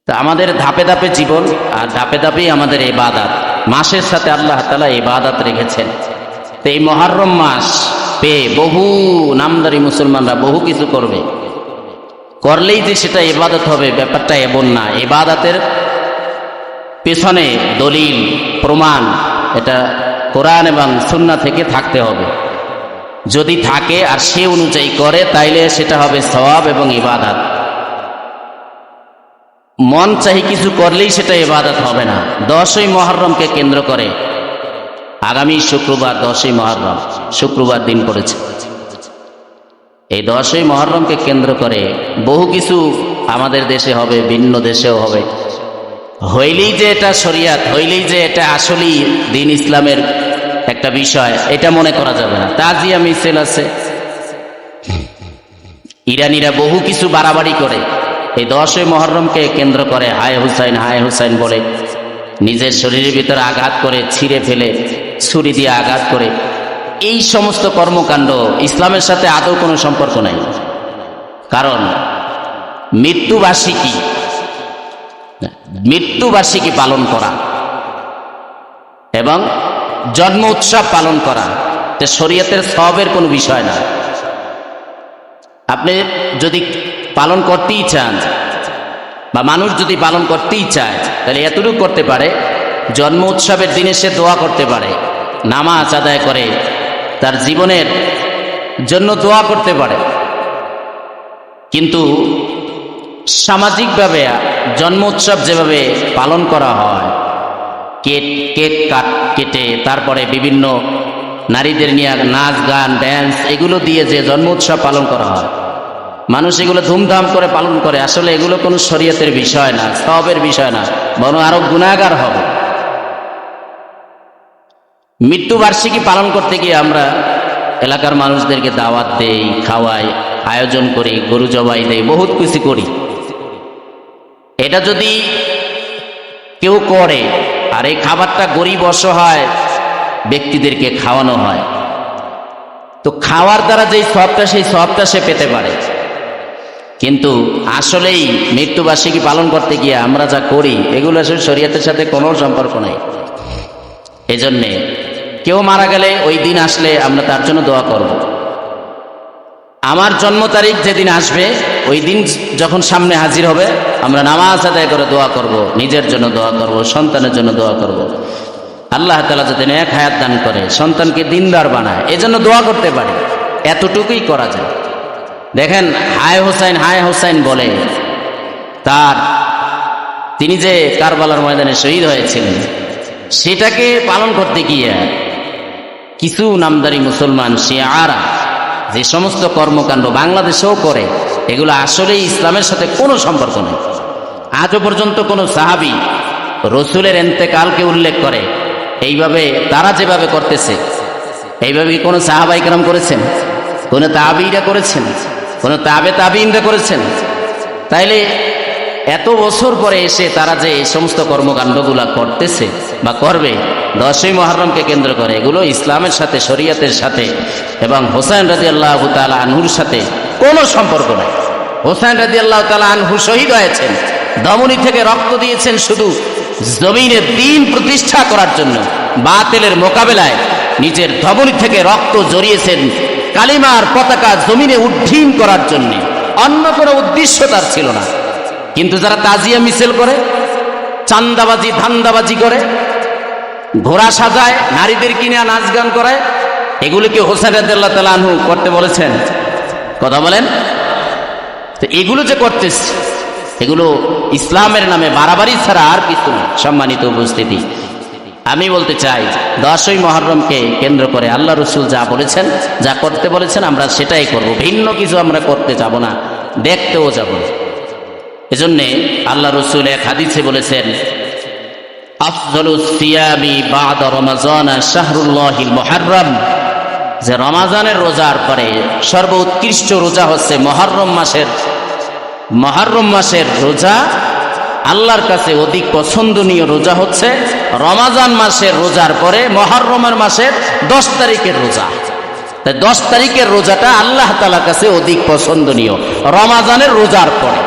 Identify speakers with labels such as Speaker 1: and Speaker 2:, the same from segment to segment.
Speaker 1: তা আমাদের ধাপে ধাপে জীবন, আর ধাপে ধাপেই আমাদের ইবাদত। মাসের সাথে আল্লাহ তাআলা ইবাদত রেখেছেন। তো এই মুহররম মাস পেয়ে বহু নামদারি মুসলমানরা বহু কিছু করবে, করলেই যে সেটা ইবাদত হবে ব্যাপারটা এমন না। ইবাদতের পেছনে দলিল প্রমাণ এটা কোরআন এবং সুন্নাহ থেকে থাকতে হবে। যদি থাকে আর সে অনুযায়ী করে তাইলে সেটা হবে সওয়াব এবং ইবাদত। মন চাহি কিছু করলেই সেটা ইবাদত হবে না। 10ই মুহররমকে কেন্দ্র করে আগামী শুক্রবার 10ই মুহররম, শুক্রবার দিন পড়েছে। এই 10ই মুহররমকে কেন্দ্র করে বহু কিছু আমাদের দেশে হবে, ভিন্ন দেশেও হবে। হইলেই যে এটা শরিয়াত, হইলেই যে এটা আসলেই দিন ইসলামের একটা বিষয়, এটা মনে করা যাবে না। তাজিয়া মিছিল আছে, ইরানিরা বহু কিছু বাড়াবাড়ি করে এই 10ই মুহররমকে কেন্দ্র করে হায় হুসাইন বলে নিজের শরীরের ভিতরে আঘাত করে, ছিঁড়ে ফেলে, ছুরি দিয়ে আঘাত করে। এই সমস্ত কর্মকাণ্ড ইসলামের সাথে আদৌ কোনো সম্পর্ক নাই। কারণ মৃত্যুবার্ষিকী পালন করা এবং জন্ম উৎসব পালন করা এটা শরীয়তের সওয়াবের কোনো বিষয় না। আপনি যদি পালন করতেই চান বা মানুষ যদি পালন করতেই চায় তাহলে এতটুকু করতে পারে, জন্ম উৎসবের দিনে সে দোয়া করতে পারে, নামাজ আদায় করে তার জীবনের জন্য দোয়া করতে পারে। কিন্তু সামাজিকভাবে জন্ম উৎসব যেভাবে পালন করা হয়, কেক কেটে তারপরে বিভিন্ন নারীদের নিয়ে নাচ গান ড্যান্স এগুলো দিয়ে যে জন্ম উৎসব পালন করা হয়, মানুষ এগুলো ধুমধাম করে পালন করে, আসলে এগুলো কোনো শরীয়তের বিষয় না, সওয়াবের বিষয় না, বরং আরো গুনাহগার হবে। মৃত্যুবার্ষিকী পালন করতে গিয়ে আমরা এলাকার মানুষদেরকে দাওয়াত দেই, খাওয়াই, আয়োজন করি, গরু জবাই দেই, বহুত কিছু করি। এটা যদি কেউ করে আর এই খাবারটা গরিব অসহায় ব্যক্তিদেরকে খাওয়ানো হয়, তো খাওয়ার দ্বারা যেই সওয়াবটা সেই সওয়াবটা সে পেতে পারে। কিন্তু আসলেই মৃত্যুবার্ষিকী পালন করতে গিয়ে আমরা যা করি এগুলো আসলে শরীয়তের সাথে কোনো সম্পর্ক নেই। এজন্যে কেউ মারা গেলে ওই দিন আসলে আমরা তার জন্য দোয়া করব। আমার জন্ম তারিখ যেদিন আসবে ওই দিন যখন সামনে হাজির হবে আমরা নামাজ আদায় করে দোয়া করব, নিজের জন্য দোয়া করব, সন্তানের জন্য দোয়া করব। আল্লাহ তাআলা যাতে নেক হায়াত দান করে, সন্তানকে দিনদার বানায়, এজন্য দোয়া করতে পারি। এতটুকুই করা যায়। দেখেন হায় হোসাইন বলে তিনি যে কারবালার ময়দানে শহীদ হয়েছিলেন সেটাকে পালন করতে গিয়ে কিছু নামদারি মুসলমান শিয়ারা যে সমস্ত কর্মকাণ্ড বাংলাদেশেও করে, এগুলো আসলেই ইসলামের সাথে কোনো সম্পর্ক নেই। আজও পর্যন্ত কোনো সাহাবী রসুলের ইন্তেকালকে উল্লেখ করে এইভাবে তারা যেভাবে করতেছে, এইভাবে কি কোনো সাহাবায়ে কেরাম করেছেন? কোনো তাবেঈরা করেছেন? কোনো তাবেঈনরা করেছেন? তাইলে এত বছর পরে এসে তারা যে এই সমস্ত কর্মকাণ্ডগুলা করতেছে বা করবে 10ই মুহররমকে কেন্দ্র করে, এগুলো ইসলামের সাথে, শরীয়তের সাথে এবং হোসেন রাদিয়াল্লাহু তাআলা আনহুর সাথে কোনো সম্পর্ক নাই। হোসেন রাদিয়াল্লাহু তাআলা আনহু শহীদ হয়েছেন, ধমনী থেকে রক্ত দিয়েছেন শুধু জমিনে দ্বীন প্রতিষ্ঠা করার জন্য, বাতিলের মোকাবেলায় নিজের ধমনী থেকে রক্ত ঝরিয়েছেন কালিমার পতাকা জমিনে উড্ডীন করার জন্য, অন্য কোনো উদ্দেশ্য তার ছিল না। কিন্তু যারা তাজিয়া মিছিল করে, চান্দাবাজি ধান্দাবাজি করে, ঘোড়া সাজায়, নারীদের কিনে নাচ গান করায়, এগুলোকে হোসেন রাদিয়াল্লাহু তাআলা আনহু করতে বলেছেন? কথা বলেন তো। এগুলো যে করতেছে এগুলো ইসলামের নামে বাড়াবাড়ি ছাড়া আর কিছু না। সম্মানিত উপস্থিতি, আমি বলতে চাই 10ই মুহররমকে কেন্দ্র করে আল্লাহ রসুল যা বলেছেন, যা করতে বলেছেন আমরা সেটাই করব, ভিন্ন কিছু আমরা করতে যাব না, দেখতেও যাব না। এজন্যে আল্লাহ রসুল এক হাদিসে বলেছেন, আফযালুস সিয়ামি বা'দা রমাযান শাহরুল্লাহিল মুহাররম, যে রমাজানের রোজার পরে সর্বোৎকৃষ্ট রোজা হচ্ছে মুহররম মাসের রোজা। আল্লাহর কাছে অধিক পছন্দনীয় রোজা হচ্ছে রমাজান মাসের রোজার পরে মুহররমের মাসের 10 তারিখের রোজা। তাই 10 তারিখের রোজাটা আল্লাহ তাআলার কাছে অধিক পছন্দনীয় রমাজানের রোজার পরে।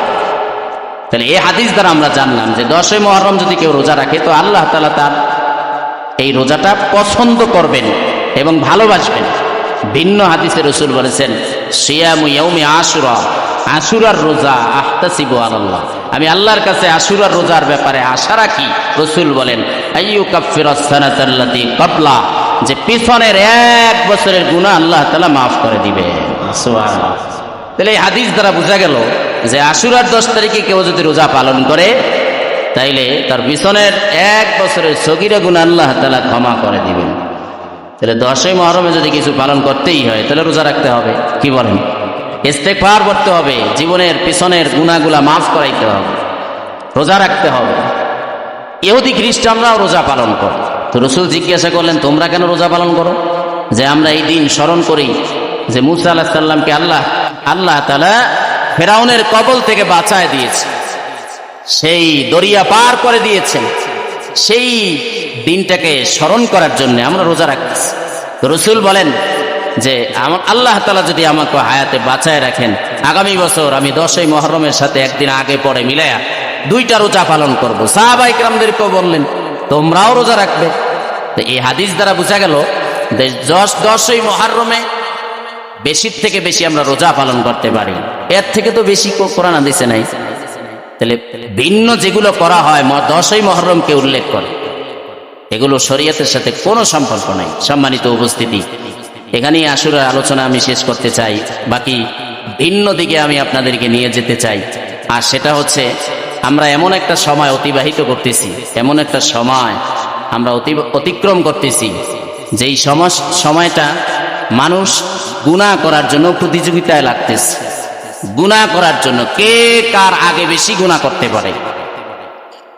Speaker 1: তাহলে এই হাদিস দ্বারা আমরা জানলাম যে 10ই মুহররম যদি কেউ রোজা রাখে তো আল্লাহ তাআলা তার এই রোজাটা পছন্দ করবেন এবং ভালোবাসবেন। ভিন্ন হাদিসে রাসূল বলেছেন, সিয়ামু ইয়াউমি আশুরা, আশুরার রোজা আহতাসিবু আলাল্লাহ, আমি আল্লাহর কাছে আশুরার রোজার ব্যাপারে আশা রাখি। রাসূল বলেন, আইয়ুকাফফিরাস সানাতাল্লাতী ক্বাবলা, যে পিছনের 1 বছরের গুনাহ আল্লাহ তাআলা মাফ করে দিবেন। সুবহানাল্লাহ। তাহলে এই হাদিস দ্বারা বোঝা গেল যে আশুরার 10 তারিখে কেউ যদি রোজা পালন করে তাইলে তার পিছনের 1 বছরের সগীরা গুনাহ আল্লাহ তাআলা ক্ষমা করে দিবেন। তাহলে 10ই মুহররমে যদি কিছু পালন করতেই হয় তাহলে রোজা রাখতে হবে, কি বলেন? ইস্তেগফার করতে হবে, জীবনের পিছনের গুনাহগুলা মাফ করাইতে হবে, রোজা রাখতে হবে। ইহুদি খ্রিস্টানরাও রোজা পালন করে। তো রাসূল জিজ্ঞাসা করলেন, তোমরা কেন রোজা পালন করো? যে আমরা এই দিন স্মরণ করি যে মূসা আলাইহিস সালামকে আল্লাহ তাআলা ফেরাউনের কবল থেকে বাঁচায় দিয়েছে, সেই দরিয়া পার করে দিয়েছেন, সেই দিনটাকে স্মরণ করার জন্য আমরা রোজা রাখতেছি। তো রাসূল বলেন যে আল্লাহ তাআলা যদি আমাকে হায়াতে বাঁচায় রাখেন, আগামী বছর আমি 10ই মুহররমের সাথে একদিন আগে পরে মিলায়া 2টা রোজা পালন করব। সাহাবায়ে কেরামদেরকেও বললেন, তোমরাও রোজা রাখবে। তো এই হাদিস দ্বারা বোঝা গেল যে 10ই মুহররমে বেশির থেকে বেশি আমরা রোজা পালন করতে পারি, এর থেকে তো বেশি কোরআন হাদিসে নাই। তাহলে ভিন্ন যেগুলো করা হয় 10ই মুহররমকে উল্লেখ করে, এগুলো শরীয়তের সাথে কোনো সম্পর্ক নাই। সম্মানিত উপস্থিতি, এখানেই আশুরার আলোচনা আমি শেষ করতে চাই। বাকি ভিন্ন দিকে আমি আপনাদেরকে নিয়ে যেতে চাই। আর সেটা হচ্ছে, আমরা এমন একটা সময় অতিবাহিত করতেছি, এমন একটা সময় আমরা অতিক্রম করতেছি, যেই সময়টা মানুষ গুনাহ করার জন্য প্রতিযোগিতায় লাগতেছে। গুনাহ করার জন্য কে কার আগে বেশি গুনাহ করতে পারে,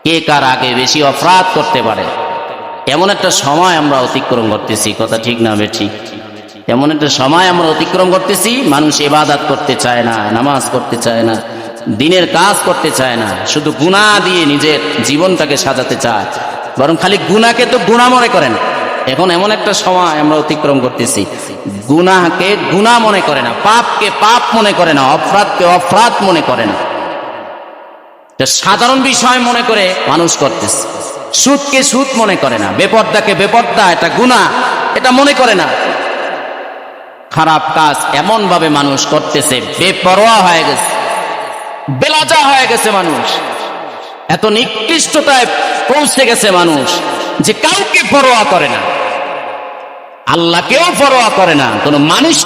Speaker 1: কে কার আগে বেশি অপরাধ করতে পারে, এমন একটা সময় আমরা অতিক্রম করতেছি। কথা ঠিক না বেঠিক? এমন একটা সময় আমরা অতিক্রম করতেছি, মানুষ ইবাদত করতে চায় না, নামাজ করতে চায় না, দিনের কাজ করতে চায় না, শুধু গুনাহ দিয়ে নিজের জীবনটাকে সাজাতে চায়, বরং খালি গুনাহকে তো গুনাহ মনে করেন। এখন এমন একটা সময় আমরা অতিক্রম করতেছি, গুনাহকে গুনাহ মনে করে না, পাপকে পাপ মনে করে না, অপরাধকে অপরাধ মনে করে না, এটা সাধারণ বিষয় মনে করে মানুষ করতেছে। সুদকে সুদ মনে করে না, বেপরদাকে বেপরদা, এটা গুনাহ এটা মনে করে না। খারাপ কাজ এমন ভাবে মানুষ করতেছে, বেপরোয়া হয়ে গেছে, বেলজ্জা হয়ে গেছে মানুষ, এত নিকৃষ্টতায় পৌঁছে গেছে মানুষ যে কাউকে পরোয়া করে না, আল্লাহকেও পরোয়া করে না, কোনো মানুষ